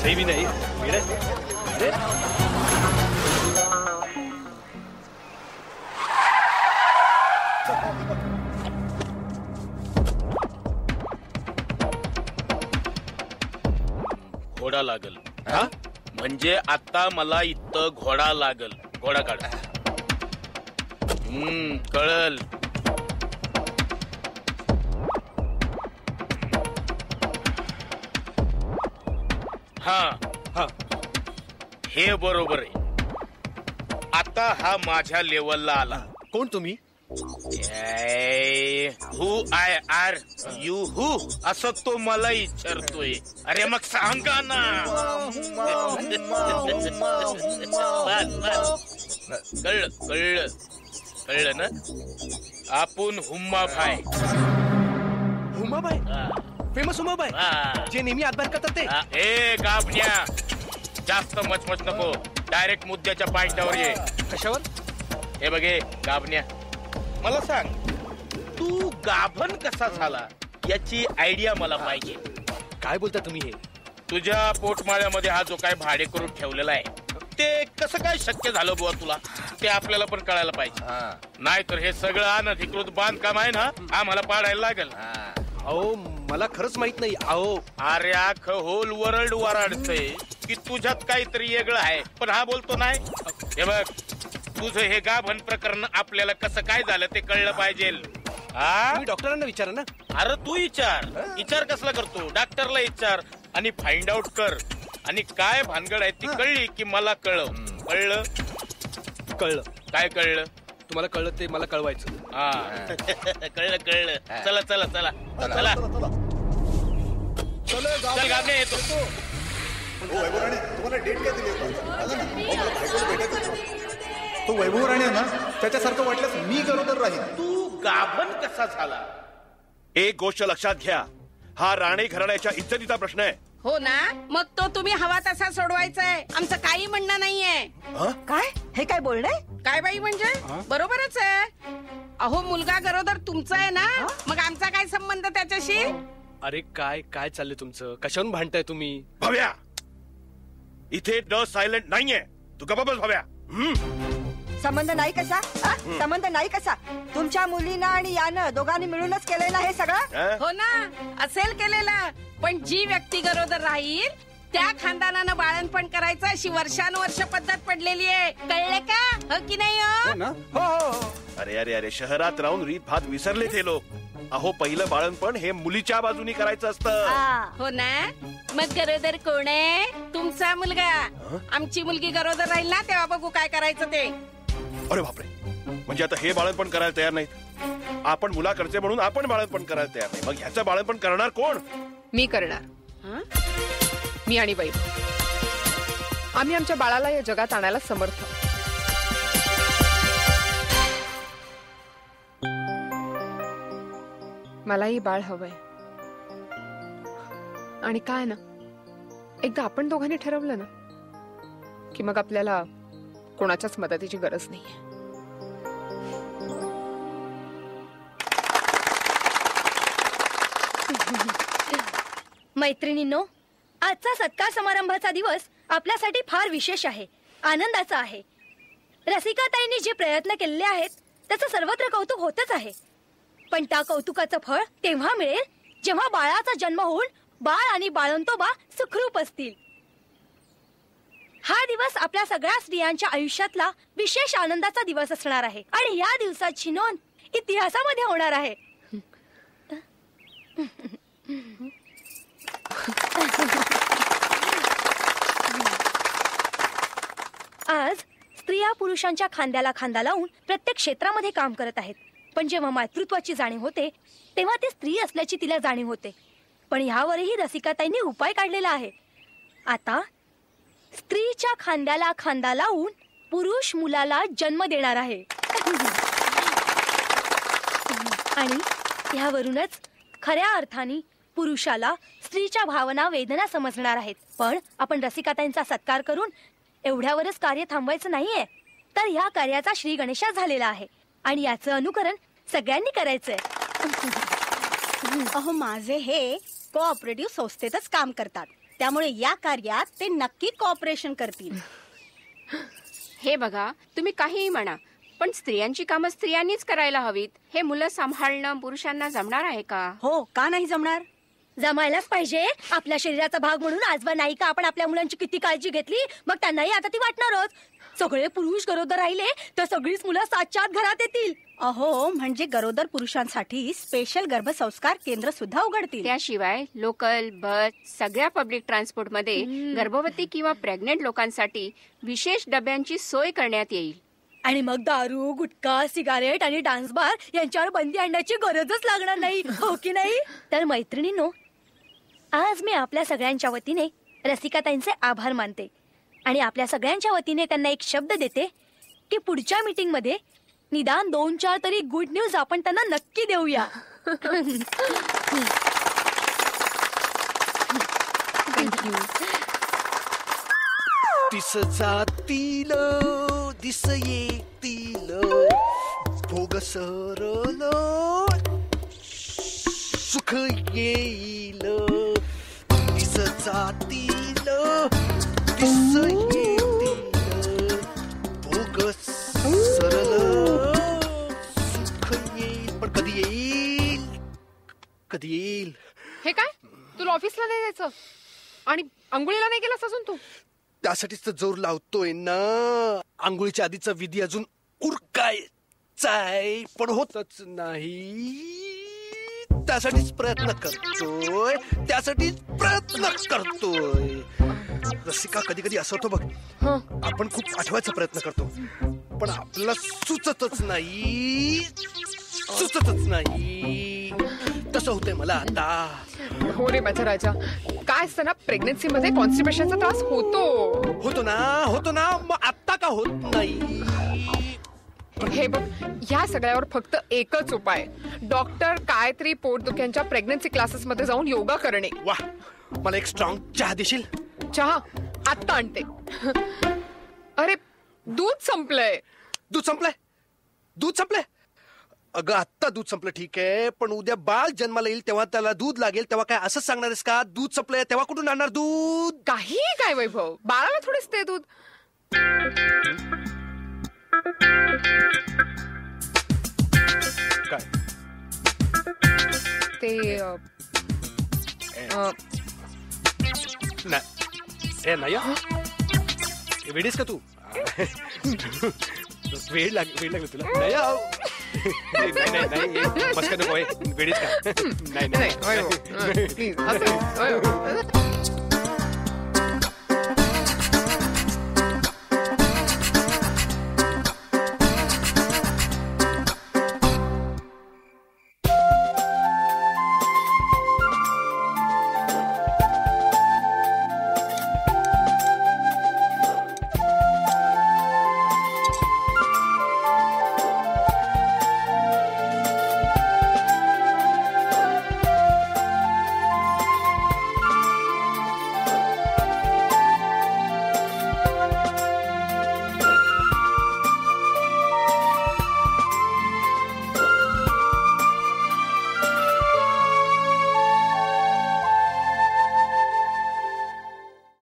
सही भी नहीं अरे घोडा लागल म्हणजे आता मला इथं घोडा लागल. घोडा काढ. कळल. हा हे बरोबर आहे. आता हा माझ्या लेवलला आला. कोण तुम्ही? हु आय आर यू हु असं तो मला विचारतोय. अरे मग सांगा ना. कळलं कळलं कळलं ना. आपण हुम्माबाई. हुम्माबाई फेमस हुम्माबाई जे नेहमी हातभार करतात ते. ए गाबन्या जास्त मचमच नको. डायरेक्ट मुद्द्याच्या पॉइंटवर ये. कशावर? हे बघे गाबन्या मला सांग तू गाभण कसा झाला याची आयडिया मला पाहिजे. काय बोलता तुम्ही? हे तुझ्या पोटमाळ्यामध्ये हा जो काय भाडे करून ठेवलेला आहे ते कसं काय शक्य झालं बुवा तुला ते आपल्याला पण कळायला पाहिजे. नाहीतर हे सगळं अनधिकृत बांधकाम आहे ना आम्हाला पाडायला लागेल. अहो मला खरंच माहित नाही. अहो अरे अख्खं होल वर्ल्ड वराडतंय की तुझ्यात काहीतरी वेगळं आहे पण हा बोलतो नाही. हे बघ तुझं हे गाभण प्रकरण आपल्याला कसं काय झालं ते कळलं पाहिजे. तुम्ही डॉक्टरांना विचारा ना. अरे तू विचार कसला करतो? डॉक्टरला विचार आणि फाइंड आउट कर. आणि काय भानगड आहे ती कळली की मला कळव. कळलं? कळलं. काय कळलं? तुम्हाला कळलं ते मला कळवायचं. कळलं कळलं. चला चला चला चला चल गाबने येतो. वैभव राणे तुम्हाला डेट काय दिली होती? तो वैभव राणे ना त्याच्यासारखं वाटल्यास मी गरोदर राहील. तू गाभण कसा झाला? एक गोष्ट लक्षात घ्या. हा राणे घराण्याच्या इज्जतीचा प्रश्न आहे. हो ना मग तो तुम्ही हवा तसा सोडवायचा आहे. आमचं काही म्हणणं नाहीये. काय हे काय बोलणं? काय बाई म्हणजे बरोबरच आहे. अहो मुलगा गरोदर तुमचा आहे ना मग आमचा काय संबंध त्याच्याशी? अरे काय काय चाललंय तुमचं? कशावरून भांडताय तुम्ही? भव्या इथे ड सायलेंट नाहीये. तू गप्प बस भव्या. संबंध नाही कसा? संबंध नाही कसा? तुमच्या मुलीनं आणि यानं दोघांनी मिळूनच केलेलं हे सगळं. हो ना असेल केलेलं पण जी व्यक्ती गरोदर राहील त्या खानदानानं बाळणपण करायचं अशी वर्षानुवर्ष पद्धत पडलेली आहे. कळले का? हो की नाही? हो. अरे अरे अरे शहरात राहून रीत भात विसरले ते लोक. अहो पहिलं बाळणपण हे मुलीच्या बाजूनी करायचं असतं. हो ना मग गरोदर कोण आहे? तुमचा मुलगा. आमची मुलगी गरोदर राहील ना तेव्हा बघू काय करायचं ते. अरे बापरे म्हणजे आता हे बाळणपण करायला तयार नाहीत. आपण मुलाकडचे म्हणून आपण बाळणपण करायला तयार नाही. मग ह्याचं बाळणपण करणार कोण? मी करणार. मी आणि बाई आम्ही आमच्या बाळाला या जगात आणायला समर्थ. मलाही बाळ हवंय. आणि काय ना एकदा आपण दोघांनी ठरवलं ना की मग आपल्याला कोणाच्याच मदतीची गरज नाहीये. मैत्रिणींनो आजचा सत्कार समारंभाचा दिवस आपल्यासाठी फार विशेष आहे. आनंदाचा आहे. रसिकाताईंनी जे प्रयत्न केलेले आहेत त्याचं सर्वत्र कौतुक होतच आहे. पण त्या कौतुकाचं फळ तेव्हा मिळेल जेव्हा बाळाचा जन्म होऊन बाळ आणि बाळंतोबा सुखरूप असतील. हा दिवस आपल्या सगळ्या स्त्रियांच्या आयुष्यातला विशेष आनंदाचा दिवस असणार आहे आणि या दिवसाची नोंद इतिहासामध्ये होणार आहे. आज स्त्रिया पुरुषांच्या खांद्याला खांदा लावून प्रत्येक क्षेत्रामध्ये काम करत आहेत. पण जेव्हा मातृत्वाची जाणीव होते तेव्हा ती स्त्री असल्याची तिला जाणीव होते. पण यावरही रसिकाताईंनी उपाय काढलेला आहे. आता स्त्रीच्या खांद्याला खांदा लावून पुरुष मुलाला जन्म देणार आहे. आणि यावरूनच खऱ्या अर्थाने पुरुषाला स्त्रीच्या भावना वेदना समजणार आहेत. पण आपण रसिकाताईंचा सत्कार करून एवढ्यावरच कार्य थांबवायचं नाहीये. तर या कार्याचा श्री गणेशा झालेला आहे आणि याचं अनुकरण सगळ्यांनी करायचंय. अहो माझे हे कोऑपरेटिव्ह संस्थेतच काम करतात. त्यामुळे या कार्यात ते नक्की कॉपरेशन करतील. हे बघा, तुम्ही काहीही म्हणा, पण स्त्रियांची कामं स्त्रियांनीच करायला हवीत. हे मुलं सांभाळणं पुरुषांना जमणार आहे का? हो, का नाही जमणार? जमायलाच पाहिजे. आपल्या शरीराचा भाग म्हणून आजवर नाही का आपण आपल्या मुलांची किती काळजी घेतली, मग त्यांनाही आता ती वाटणारच. सगळे पुरुष गरोदर राहिले तर सगळीच मुलं 7च्या आत घरात येतील. अहो, म्हणजे गरोदर पुरुषांसाठी स्पेशल गर्भसंस्कार केंद्र सुद्धा उघडतील. त्याशिवाय लोकल, बस, सगळ्या पब्लिक ट्रान्सपोर्टमध्ये गर्भवती किंवा प्रेग्नेंट लोकांसाठी विशेष डब्यांची सोय करण्यात येईल. आणि मग दारू, गुटखा, सिगारेट आणि डान्स बार यांच्यावर बंदी आणण्याची गरजच लागणार नाही, हो की नाही? तर मैत्रिणींनो, आज मी आपल्या सगळ्यांच्या वतीने रसिकाताईंचे आभार मानते आणि आपल्या सगळ्यांच्या वतीने त्यांना एक शब्द देते की पुढच्या मीटिंग मध्ये निदान 2-4 तरी गुड न्यूज आपण त्यांना नक्की देऊया. थँक्यू. दिस जातील दिस येतील भोग सरल सुख येईल. दिस जातील दिस येतील भोग सरल सुख येईल. पण कधी येईल, कधी येईल? हे काय, तुला ऑफिसला नाही जायचं आणि आंघोळीला नाही गेलास अजून तू? त्यासाठीच तर जोर लावतोय ना. आंघोळीच्या आधीचा विधी अजून उरकायचाय, पण होतच नाही. त्यासाठीच प्रयत्न करतोय, रसिका, कधी कधी असं होतं बघ, आपण खूप आठवायचा प्रयत्न करतो पण आपल्याला सुचतच नाही. तसं होतंय मला आता. हो रे माझा राजा. काय असतं ना, प्रेग्नन्सी मध्ये कॉन्स्टिपेशनचा त्रास होतो ना. मग आता का होत नाही? हे बघ, ह्या सगळ्यावर फक्त एकच उपाय, डॉक्टर गायत्री पोटदुख्यांच्या प्रेग्नन्सी क्लासेस मध्ये जाऊन योगा करणे. वा, मला एक स्ट्रॉंग चहा देशील? चहा आत्ता आणते. अरे दूध संपलंय. दूध संपलंय? अगं आत्ता दूध संपलं ठीक आहे, पण उद्या बाळ जन्माला येईल तेव्हा त्याला दूध लागेल, तेव्हा काय असं सांगणार आहेस का दूध संपलंय तेव्हा कुठून आणणार दूध? काही काय वैभव, बाळाला थोडेच ते दूध. काय ते नाही वेडीस का तू? वेळ लागली तुला? नाही मस्का नको वेडीस का? नाही प्लीज.